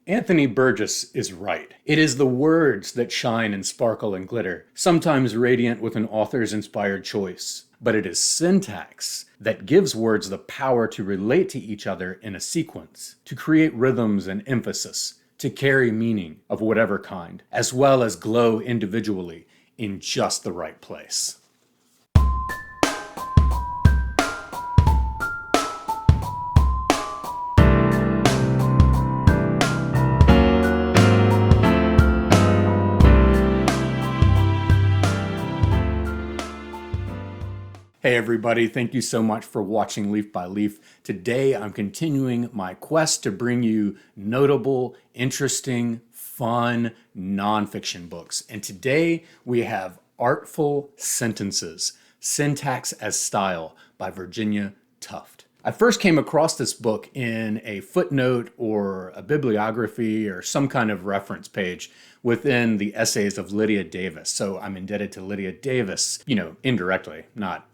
Anthony Burgess is right. It is the words that shine and sparkle and glitter, sometimes radiant with an author's inspired choice. But it is syntax that gives words the power to relate to each other in a sequence, to create rhythms and emphasis, to carry meaning of whatever kind, as well as glow individually in just the right place. Hey everybody, thank you so much for watching Leaf by Leaf. Today I'm continuing my quest to bring you notable, interesting, fun, nonfiction books. And today we have Artful Sentences, Syntax as Style by Virginia Tufte. I first came across this book in a footnote or a bibliography or some kind of reference page within the essays of Lydia Davis. So I'm indebted to Lydia Davis, indirectly,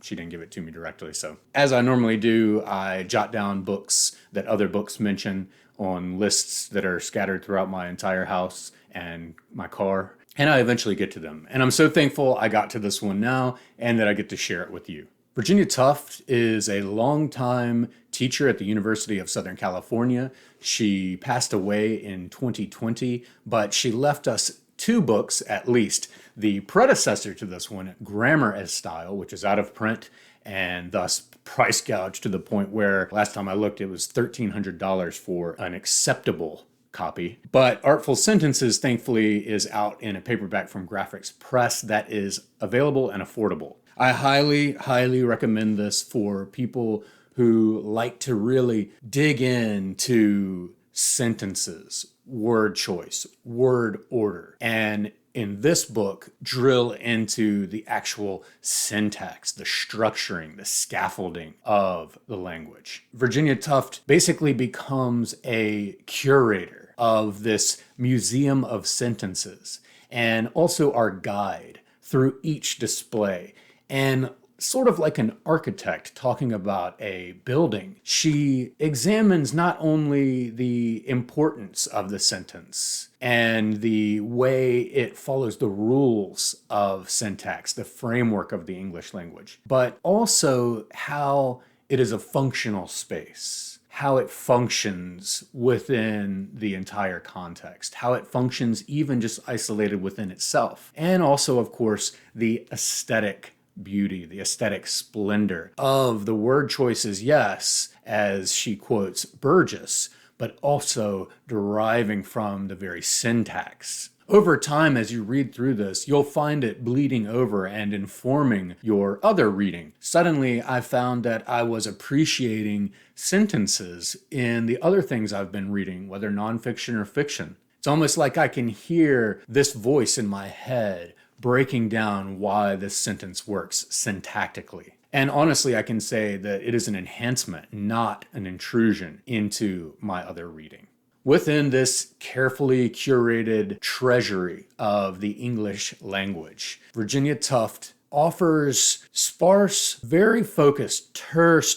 she didn't give it to me directly. So as I normally do, I jot down books that other books mention on lists that are scattered throughout my entire house and my car. And I eventually get to them. And I'm so thankful I got to this one now and that I get to share it with you. Virginia Tufte is a longtime teacher at the University of Southern California. She passed away in 2020, but she left us two books at least. The predecessor to this one, Grammar as Style, which is out of print and thus price gouged to the point where last time I looked it was $1,300 for an acceptable copy. But Artful Sentences, thankfully, is out in a paperback from Graphics Press that is available and affordable. I highly, highly recommend this for people who like to really dig into sentences, word choice, word order, and in this book, drill into the actual syntax, the structuring, the scaffolding of the language. Virginia Tufte basically becomes a curator of this museum of sentences and also our guide through each display. And sort of like an architect talking about a building, she examines not only the importance of the sentence and the way it follows the rules of syntax, the framework of the English language, but also how it is a functional space, how it functions within the entire context, how it functions even just isolated within itself, and also, of course, the aesthetic beauty, the aesthetic splendor of the word choices, yes, as she quotes Burgess, but also deriving from the very syntax. Over time, as you read through this, you'll find it bleeding over and informing your other reading. Suddenly, I found that I was appreciating sentences in the other things I've been reading, whether nonfiction or fiction. It's almost like I can hear this voice in my head breaking down why this sentence works syntactically. And honestly, I can say that it is an enhancement, not an intrusion into my other reading. Within this carefully curated treasury of the English language, Virginia Tufte offers sparse, very focused, terse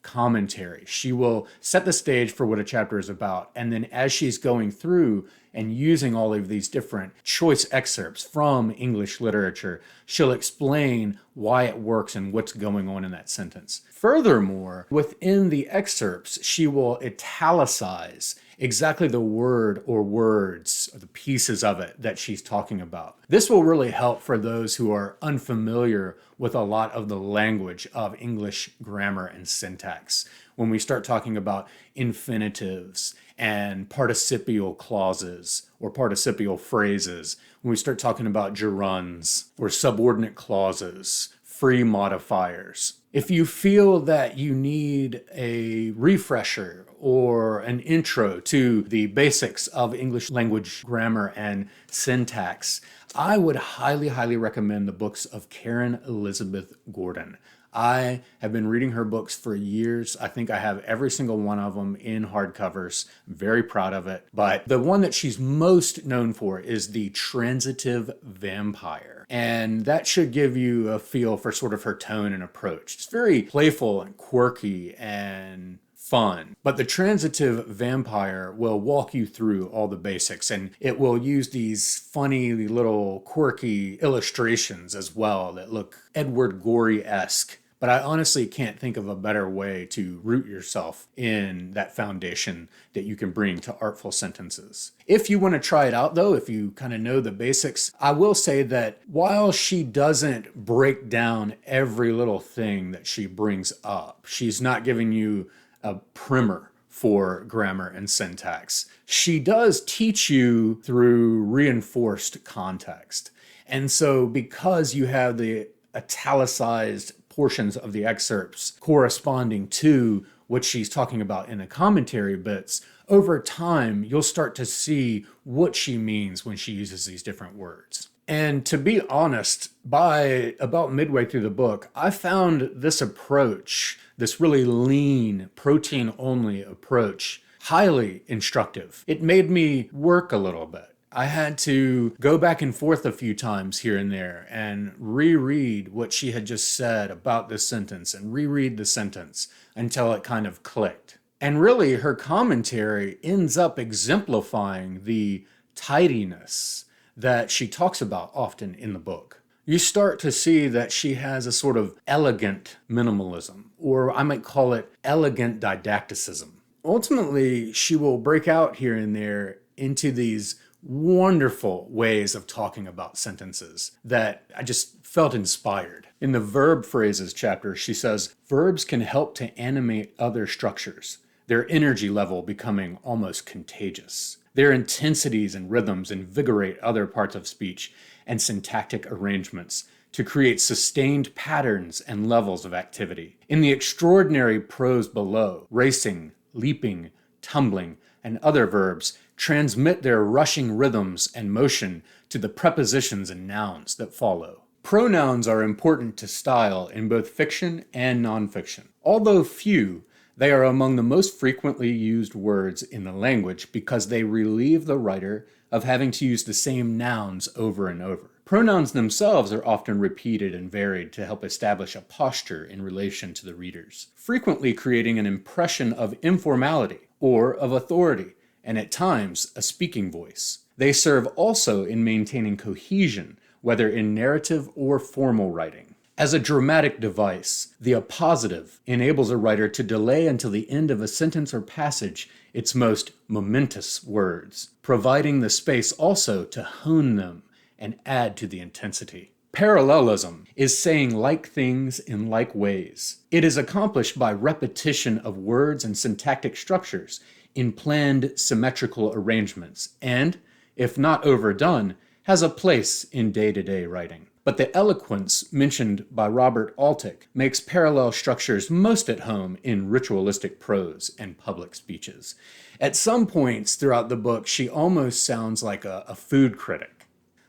commentary. She will set the stage for what a chapter is about, and then as she's going through and using all of these different choice excerpts from English literature, she'll explain why it works and what's going on in that sentence. Furthermore, within the excerpts, she will italicize exactly the word or words, or the pieces of it that she's talking about. This will really help for those who are unfamiliar with a lot of the language of English grammar and syntax. When we start talking about infinitives and participial clauses or participial phrases, when we start talking about gerunds or subordinate clauses, free modifiers. If you feel that you need a refresher or an intro to the basics of English language grammar and syntax, I would highly, highly recommend the books of Karen Elizabeth Gordon. I have been reading her books for years. I think I have every single one of them in hardcovers. I'm very proud of it. But the one that she's most known for is The Transitive Vampire. And that should give you a feel for sort of her tone and approach. It's very playful and quirky and fun. But the transitive vampire will walk you through all the basics, and it will use these funny little quirky illustrations as well that look Edward Gorey-esque. But I honestly can't think of a better way to root yourself in that foundation that you can bring to Artful Sentences. If you want to try it out though, if you kind of know the basics, I will say that while she doesn't break down every little thing that she brings up, she's not giving you a primer for grammar and syntax. She does teach you through reinforced context. And so because you have the italicized portions of the excerpts corresponding to what she's talking about in the commentary bits, over time, you'll start to see what she means when she uses these different words. And to be honest, by about midway through the book, I found this approach, this really lean, protein-only approach, highly instructive. It made me work a little bit. I had to go back and forth a few times here and there and reread what she had just said about this sentence and reread the sentence until it kind of clicked. And really, her commentary ends up exemplifying the tidiness that she talks about often in the book. You start to see that she has a sort of elegant minimalism, or I might call it elegant didacticism. Ultimately, she will break out here and there into these wonderful ways of talking about sentences that I just felt inspired. In the verb phrases chapter, she says, verbs can help to animate other structures, their energy level becoming almost contagious. Their intensities and rhythms invigorate other parts of speech and syntactic arrangements to create sustained patterns and levels of activity. In the extraordinary prose below, racing, leaping, tumbling, and other verbs transmit their rushing rhythms and motion to the prepositions and nouns that follow. Pronouns are important to style in both fiction and nonfiction. Although few, they are among the most frequently used words in the language because they relieve the writer of having to use the same nouns over and over. Pronouns themselves are often repeated and varied to help establish a posture in relation to the readers, frequently creating an impression of informality or of authority, and at times a speaking voice. They serve also in maintaining cohesion, whether in narrative or formal writing. As a dramatic device, the appositive enables a writer to delay until the end of a sentence or passage its most momentous words, providing the space also to hone them and add to the intensity. Parallelism is saying like things in like ways. It is accomplished by repetition of words and syntactic structures in planned symmetrical arrangements, and, if not overdone, has a place in day-to-day writing. But the eloquence mentioned by Robert Altick makes parallel structures most at home in ritualistic prose and public speeches. At some points throughout the book, she almost sounds like a food critic.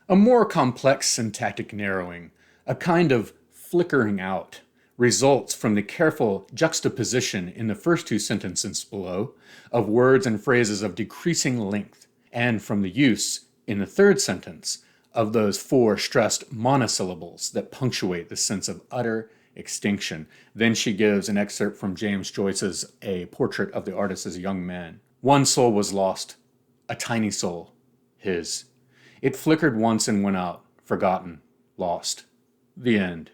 A more complex syntactic narrowing, a kind of flickering out, results from the careful juxtaposition in the first two sentences below of words and phrases of decreasing length, and from the use, in the third sentence, of those four stressed monosyllables that punctuate the sense of utter extinction. Then she gives an excerpt from James Joyce's A Portrait of the Artist as a Young Man. One soul was lost, a tiny soul, his. It flickered once and went out, forgotten, lost. The end.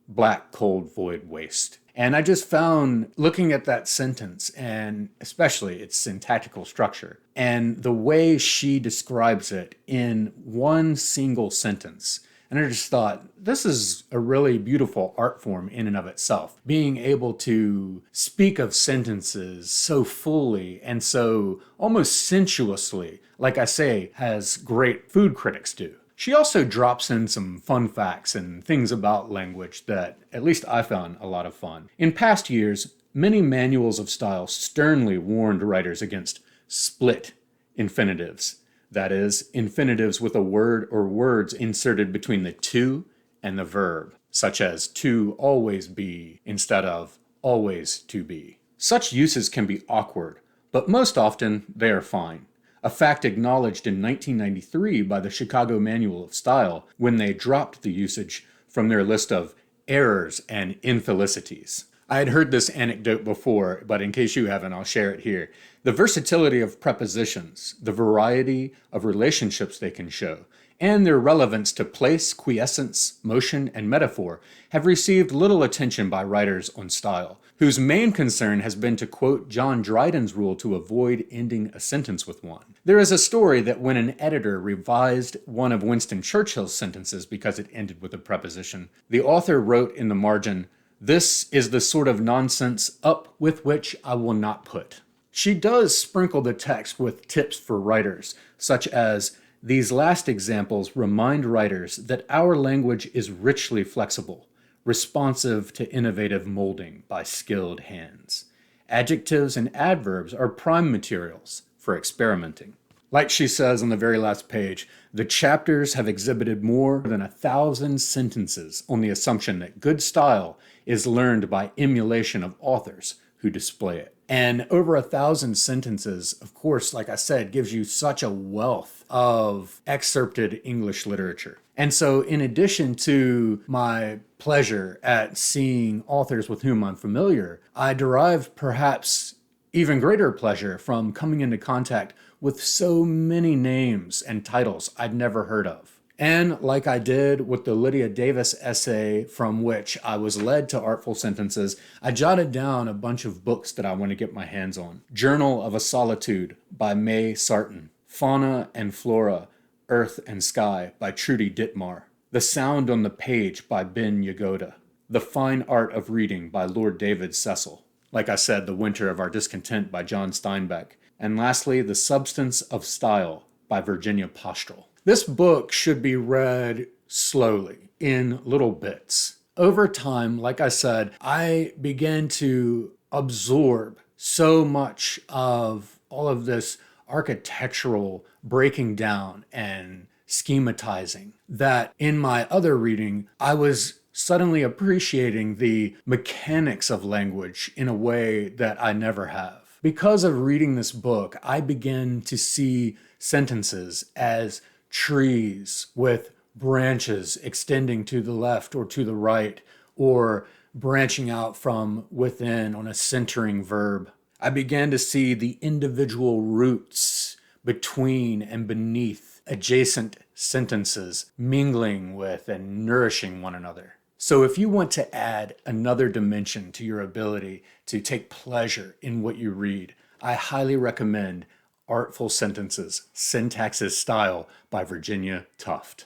Black, cold, void, waste. And I just found, looking at that sentence, and especially its syntactical structure, and the way she describes it in one single sentence, and I just thought, this is a really beautiful art form in and of itself. Being able to speak of sentences so fully and so almost sensuously, like I say, as great food critics do. She also drops in some fun facts and things about language that at least I found a lot of fun. In past years, many manuals of style sternly warned writers against split infinitives. That is, infinitives with a word or words inserted between the to and the verb, such as to always be instead of always to be. Such uses can be awkward, but most often they are fine. A fact acknowledged in 1993 by the Chicago Manual of Style when they dropped the usage from their list of errors and infelicities. I had heard this anecdote before, but in case you haven't, I'll share it here. The versatility of prepositions, the variety of relationships they can show, and their relevance to place, quiescence, motion, and metaphor have received little attention by writers on style, whose main concern has been to quote John Dryden's rule to avoid ending a sentence with one. There is a story that when an editor revised one of Winston Churchill's sentences because it ended with a preposition, the author wrote in the margin, "This is the sort of nonsense up with which I will not put." She does sprinkle the text with tips for writers, such as, "These last examples remind writers that our language is richly flexible, responsive to innovative molding by skilled hands. Adjectives and adverbs are prime materials for experimenting." Like she says on the very last page, the chapters have exhibited more than 1,000 sentences on the assumption that good style is learned by emulation of authors who display it. And over 1,000 sentences, of course, like I said, gives you such a wealth of excerpted English literature. And so in addition to my pleasure at seeing authors with whom I'm familiar, I derive perhaps even greater pleasure from coming into contact with so many names and titles I'd never heard of. And like I did with the Lydia Davis essay from which I was led to Artful Sentences, I jotted down a bunch of books that I want to get my hands on. Journal of a Solitude by May Sarton. Fauna and Flora, Earth and Sky by Trudy Ditmar. The Sound on the Page by Ben Yagoda. The Fine Art of Reading by Lord David Cecil. Like I said, The Winter of Our Discontent by John Steinbeck. And lastly, The Substance of Style by Virginia Pastrel. This book should be read slowly, in little bits. Over time, like I said, I began to absorb so much of all of this architectural breaking down and schematizing that in my other reading, I was suddenly appreciating the mechanics of language in a way that I never have. Because of reading this book, I began to see sentences as trees with branches extending to the left or to the right, or branching out from within on a centering verb. I began to see the individual roots between and beneath adjacent sentences mingling with and nourishing one another. So if you want to add another dimension to your ability to take pleasure in what you read, I highly recommend Artful Sentences, Syntax is Style by Virginia Tufte.